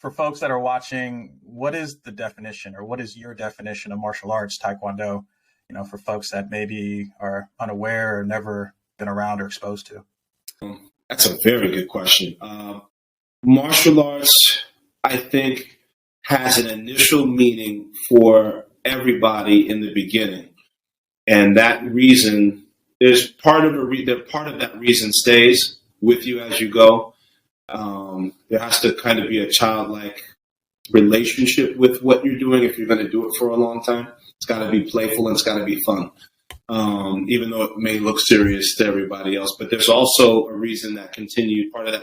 for folks that are watching, what is the definition, or what is your definition of martial arts, Taekwondo? For folks that maybe are unaware or never been around or exposed to. That's a very good question. Martial arts, I think, has an initial meaning for everybody in the beginning, and that reason, there's part of that reason stays with you as you go. There has to kind of be a childlike relationship with what you're doing if you're going to do it for a long time. It's got to be playful and it's got to be fun, even though it may look serious to everybody else. But there's also a reason that continued. Part of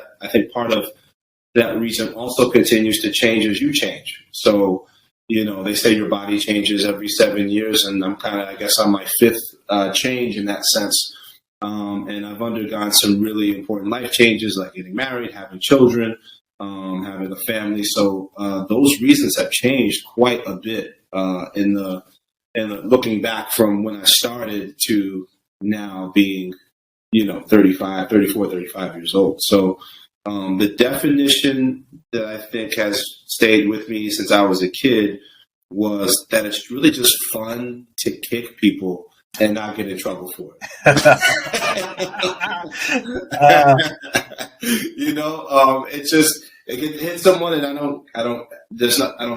that reason also continues to change as you change. So, they say your body changes every 7 years, and I'm kind of, I guess, on my fifth change in that sense. And I've undergone some really important life changes, like getting married, having children, having a family. So those reasons have changed quite a bit looking back from when I started to now being, 34, 35 years old. So the definition that I think has stayed with me since I was a kid was that it's really just fun to kick people and not get in trouble for it. It hits someone and I don't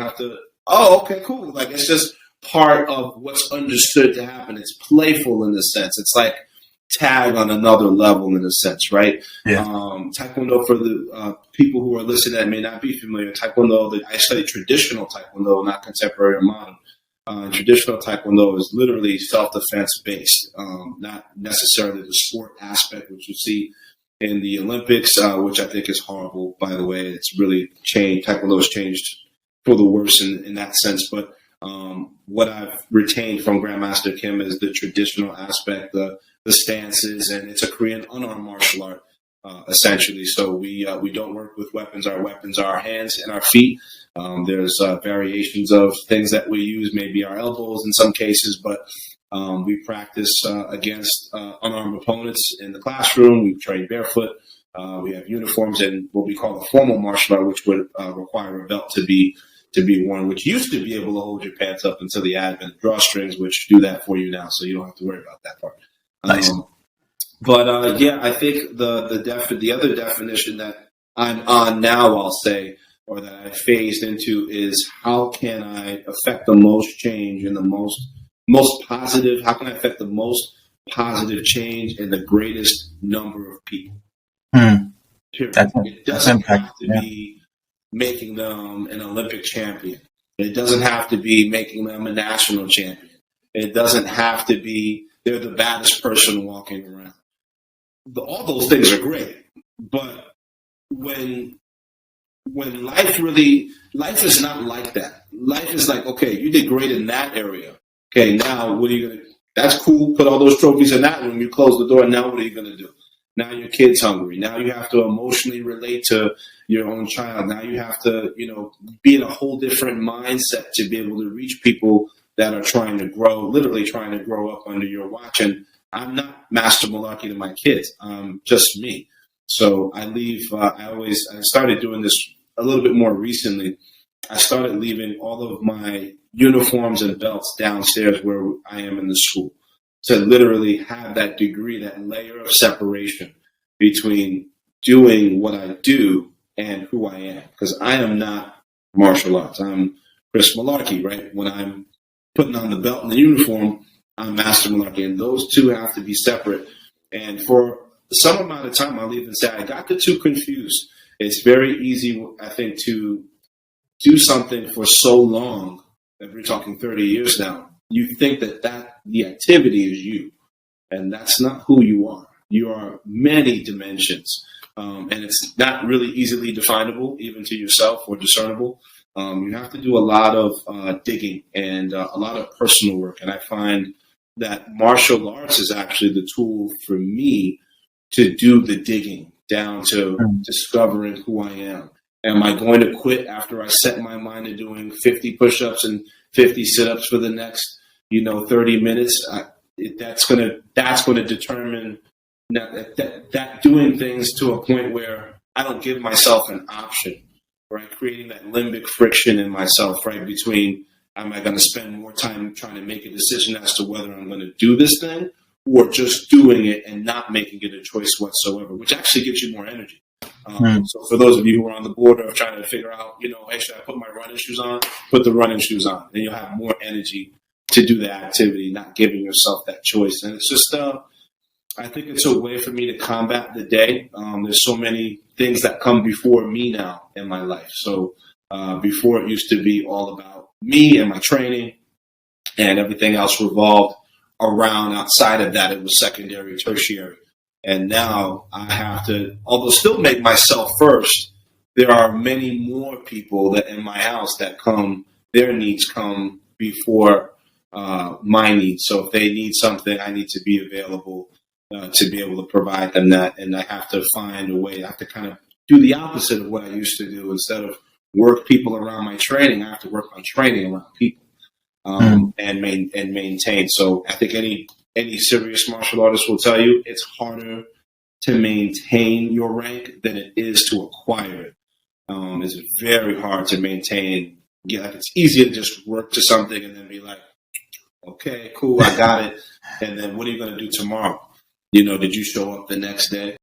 have to, oh, okay, cool. Like, it's just part of what's understood to happen. It's playful in a sense. It's like tag on another level in a sense, right? Yeah. Taekwondo, for the people who are listening that may not be familiar, Taekwondo, I study traditional Taekwondo, not contemporary or modern. Traditional Taekwondo is literally self-defense based, not necessarily the sport aspect, which you see in the Olympics, which I think is horrible, by the way. It's really changed. Taekwondo has changed for the worse in that sense. But what I've retained from Grandmaster Kim is the traditional aspect, the stances, and it's a Korean unarmed martial art, essentially. So we don't work with weapons. Our weapons are our hands and our feet. There's variations of things that we use, maybe our elbows in some cases, but we practice against unarmed opponents in the classroom. We train barefoot. We have uniforms and what we call a formal martial art, which would require a belt to be worn, which used to be able to hold your pants up until the advent of drawstrings, which do that for you now, so you don't have to worry about that part. Nice. I think the other definition that I'm on now, I'll say, or that I phased into, is how can I affect the most change and the most positive? How can I affect the most positive change in the greatest number of people? Period. It doesn't have to be making them an Olympic champion. It doesn't have to be making them a national champion. It doesn't have to be they're the baddest person walking around. All those things are great, but when life is not like that. Life is like, okay, you did great in that area. Okay, now what are you going to do? That's cool. Put all those trophies in that room. You close the door. Now what are you going to do? Now your kid's hungry. Now you have to emotionally relate to your own child. Now you have to, be in a whole different mindset to be able to reach people that are trying to grow, literally trying to grow up under your watch. And I'm not Master Malarkey to my kids. I'm just me. So I started doing this a little bit more recently. I started leaving all of my uniforms and belts downstairs where I am in the school, to literally have that degree, that layer of separation between doing what I do and who I am. Because I am not martial arts. I'm Chris Malarkey, right? When I'm putting on the belt and the uniform, I'm Master Malarkey. And those two have to be separate. And for some amount of time, I'll even say I got the two confused. It's very easy, I think, to do something for so long, that we're talking 30 years now. You think that the activity is you, and that's not who you are. You are many dimensions, and it's not really easily definable, even to yourself, or discernible. You have to do a lot of digging and a lot of personal work, and I find that martial arts is actually the tool for me to do the digging down to discovering who I am. Am I going to quit after I set my mind to doing 50 push-ups and 50 sit-ups for the next 30 minutes? That's going to determine that doing things to a point where I don't give myself an option, right? Creating that limbic friction in myself, right? Between, am I going to spend more time trying to make a decision as to whether I'm going to do this thing, or just doing it and not making it a choice whatsoever, which actually gives you more energy. So for those of you who are on the border of trying to figure out, hey, should I put my running shoes on? Put the running shoes on. Then you'll have more energy to do the activity, not giving yourself that choice. And it's just, I think it's a way for me to combat the day. There's so many things that come before me now in my life. So before, it used to be all about me and my training, and everything else revolved around outside of that. It was secondary, tertiary. And now I have to, although still make myself first, there are many more people that in my house that their needs come before my needs. So if they need something, I need to be available to be able to provide them that. And I have to find a way. I have to kind of do the opposite of what I used to do. Instead of work people around my training, I have to work on training around people and maintain. So I think any serious martial artist will tell you it's harder to maintain your rank than it is to acquire it. It's very hard to maintain. Like it's easier to just work to something and then be like, okay, cool, I got it. And then what are you going to do tomorrow? Did you show up the next day?